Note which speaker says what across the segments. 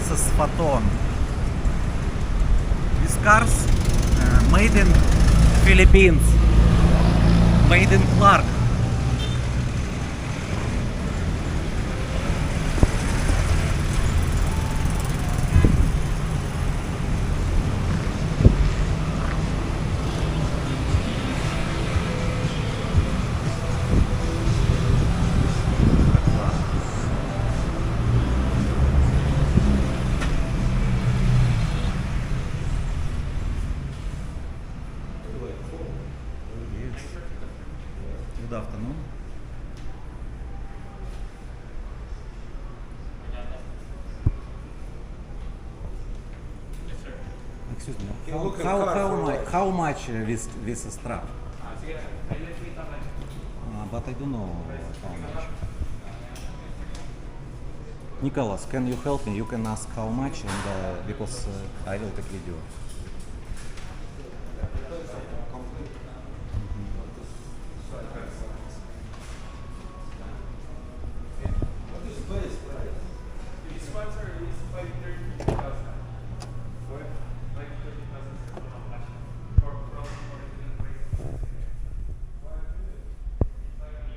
Speaker 1: versus Photon. These cars made in Philippines, made in Clark. Good afternoon. Excuse me. How much this strap? But I don't know how much. Nicholas, can you help me? You can ask how much, and because I will take video.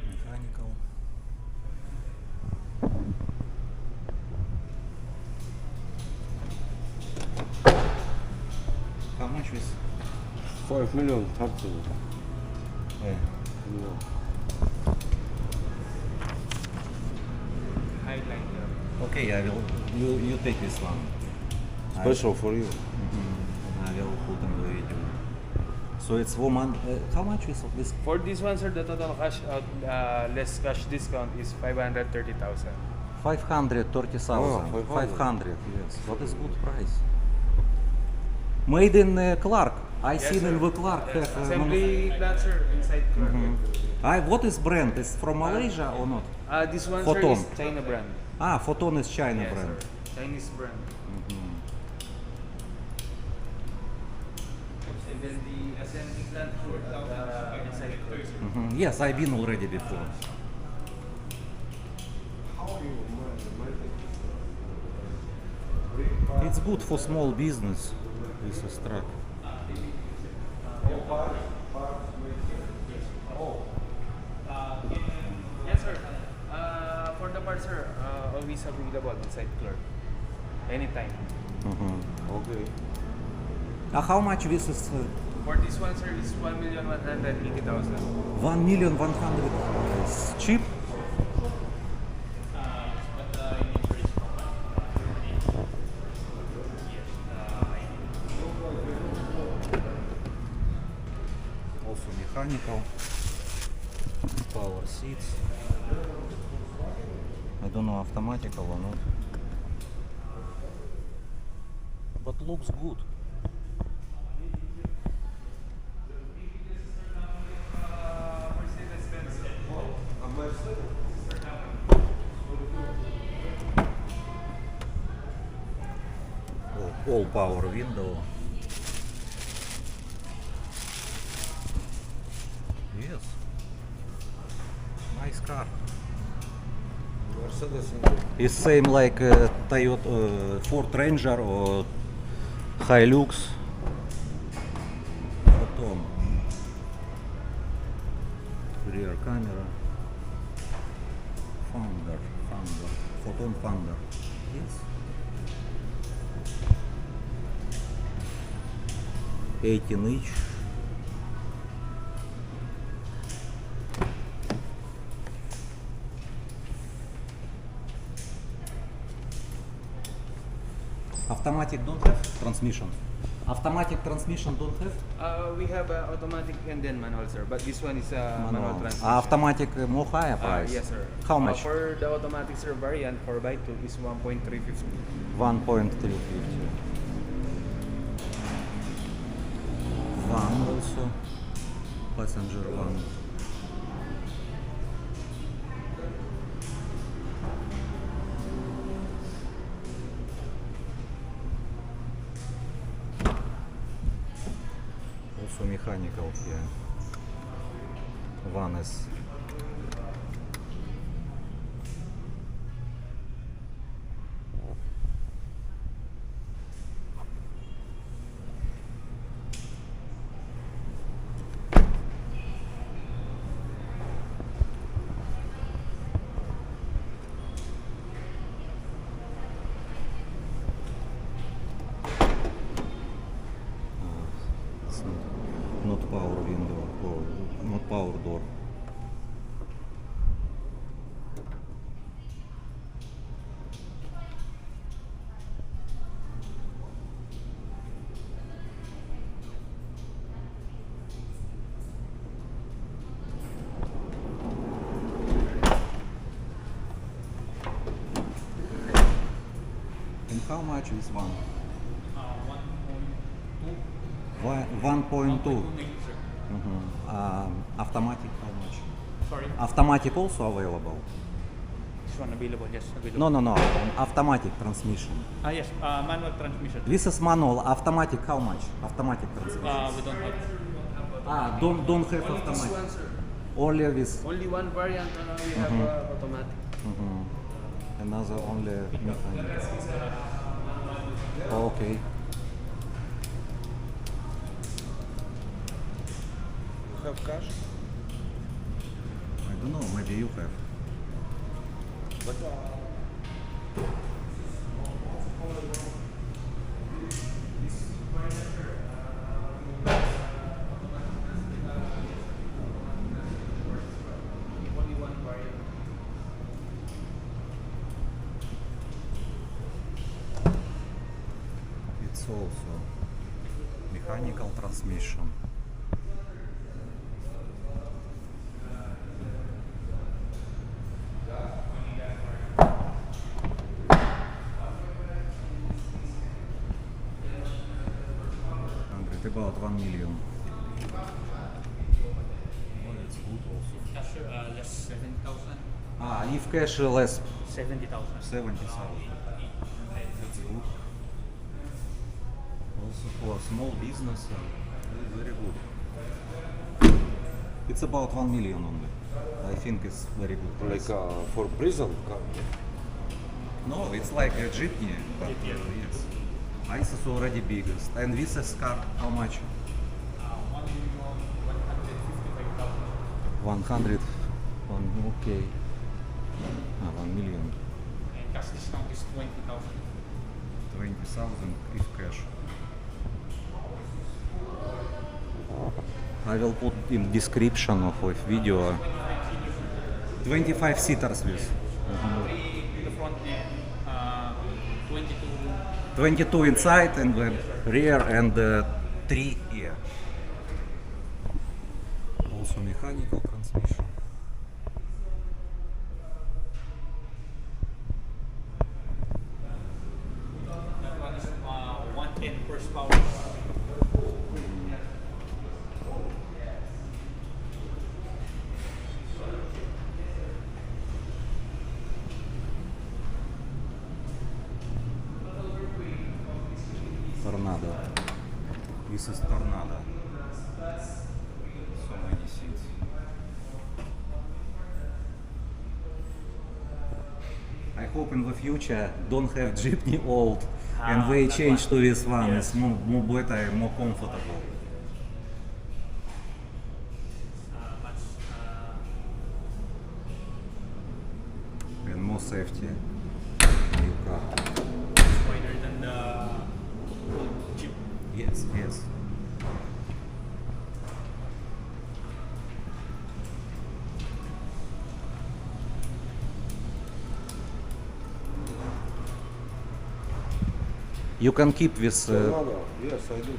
Speaker 1: Mechanical. How much is?
Speaker 2: 5 million taxes.
Speaker 1: Yeah. Okay, I will. You take this one.
Speaker 2: Special for you.
Speaker 1: I will put in the video. So it's woman. How much is this?
Speaker 3: For this one, sir, the total cash out, less cash discount is 530,000.
Speaker 1: 530,000.
Speaker 2: Oh,
Speaker 1: 500. Yes. What is good price? Made in Clark. I
Speaker 3: Yes,
Speaker 1: seen
Speaker 3: sir.
Speaker 1: in the Clark.
Speaker 3: Yes. Assembly plant, sir, inside Clark.
Speaker 1: What is brand? Is from Malaysia or not?
Speaker 3: This one,
Speaker 1: Photon.
Speaker 3: sir, is China brand.
Speaker 1: Photon is China
Speaker 3: Yes,
Speaker 1: brand.
Speaker 3: sir. Chinese brand. And then the assembly plant for inside Clark.
Speaker 1: Yes, I've been already before. It's good for small business. This is truck.
Speaker 3: Yes, sir. For the parts, sir, always available inside Clark. Anytime.
Speaker 2: Okay.
Speaker 1: How much this is?
Speaker 3: For this one, sir, is 1,180,000.
Speaker 1: 1,100,000. It's cheap. Also mechanical. Power seats. I don't know automatical or not. But looks good. All power window. Yes. Nice car.
Speaker 2: Mercedes.
Speaker 1: It's same like Toyota Ford Ranger or Hilux. Photon. Rear camera. Thunder. Photon Thunder. Yes. 18 inch. Automatic don't have transmission. Automatic transmission don't have.
Speaker 3: We have automatic and then manual, sir. But this one is manual transmission.
Speaker 1: Automatic more higher price.
Speaker 3: Yes, sir.
Speaker 1: How much?
Speaker 3: For the automatic, sir, variant 4x2 is 1.350.
Speaker 1: 1.350. Van also. Passenger van. Also mechanical here. Van is how much this one?
Speaker 3: 1.2.
Speaker 1: 1.2.
Speaker 3: 1.2 sir.
Speaker 1: Automatic, how much?
Speaker 3: Sorry.
Speaker 1: Automatic also available?
Speaker 3: This one available, yes, available.
Speaker 1: No. Automatic transmission.
Speaker 3: Yes, manual transmission.
Speaker 1: This is manual. Automatic, how much? Automatic transmission.
Speaker 3: We don't have.
Speaker 1: Don't have
Speaker 4: Only this
Speaker 1: automatic.
Speaker 4: one, sir.
Speaker 1: Only this.
Speaker 4: Only one variant we have automatic.
Speaker 1: Another only mechanic. Okay.
Speaker 2: Have cash?
Speaker 1: I don't know, maybe you have.
Speaker 4: Only one variant.
Speaker 1: It's also mechanical transmission. About 1 million. It's good also.
Speaker 3: Cash less 7,000.
Speaker 1: If cash less
Speaker 3: 70,000.
Speaker 1: 70,000. That's good. Also for small business, very good. It's about 1 million only. I think it's very good price.
Speaker 2: Like for prison car.
Speaker 1: No, it's like a jeepney. But,
Speaker 3: Jeep, yeah.
Speaker 1: yes. Ice is already biggest. And this is car, how much?
Speaker 3: 1,155,000.
Speaker 1: 100. Okay. 1 million.
Speaker 3: And cash discount is 20,000.
Speaker 1: 20,000 if cash. I will put in description of video 25 seaters with.
Speaker 3: The front end, 22.
Speaker 1: 22 inside and the rear and 3 here. Also mechanical transmission.
Speaker 3: That one is 110 horsepower.
Speaker 1: Tornado. This is Tornado. So many seats. I hope in the future don't have jeepney old and they
Speaker 3: that
Speaker 1: change
Speaker 3: one.
Speaker 1: to this one.
Speaker 3: Yes.
Speaker 1: It's more better, more comfortable. And more safety. New car.
Speaker 3: Wider than the old Jeep.
Speaker 1: Yes. You can keep this.
Speaker 2: Tornado. Yes, I do.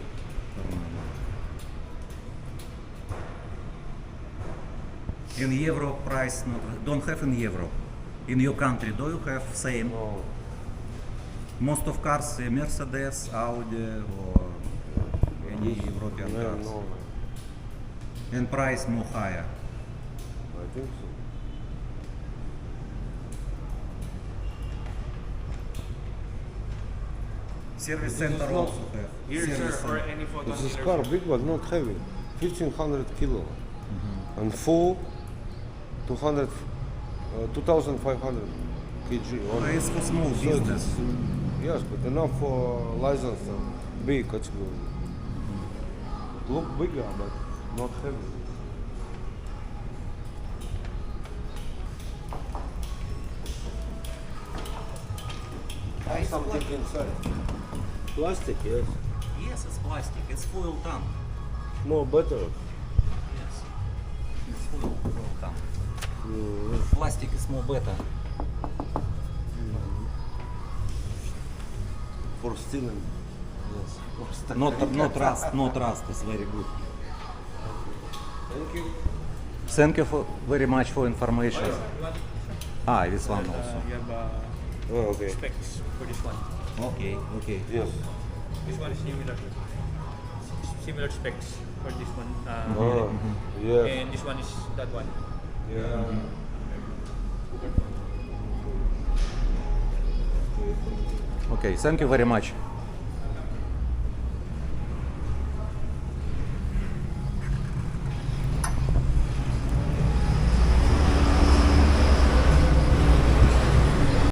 Speaker 1: In euro price, don't have in euro. In your country, do you have same?
Speaker 2: No.
Speaker 1: Most of cars, Mercedes, Audi, or any European
Speaker 2: Yeah,
Speaker 1: cars.
Speaker 2: no.
Speaker 1: And price more higher.
Speaker 2: I think so.
Speaker 1: Service center
Speaker 2: not-
Speaker 1: also have.
Speaker 3: Here,
Speaker 1: Service
Speaker 3: sir, or
Speaker 1: center.
Speaker 3: any photo.
Speaker 2: This is car big but not heavy. 1500 kilo. And full 2500 kg.
Speaker 1: But it's for small
Speaker 2: So
Speaker 1: business.
Speaker 2: yes, but enough for license big category. Look bigger but not heavy. Something inside. Plastic, yes.
Speaker 1: Yes, it's plastic. It's fuel tank.
Speaker 2: More better.
Speaker 1: Yes. It's fuel tank. Plastic is more better.
Speaker 2: For stealing.
Speaker 1: Yes. Not rust is very good.
Speaker 2: Thank you.
Speaker 1: Thank you very much for information. This one also.
Speaker 3: You have
Speaker 2: Oh, okay.
Speaker 5: specs for this one.
Speaker 1: Okay, okay.
Speaker 2: Yes.
Speaker 5: This one is similar specs for this one.
Speaker 2: Oh, yeah.
Speaker 5: And this one is that one.
Speaker 2: Yeah.
Speaker 1: Okay, thank you very much.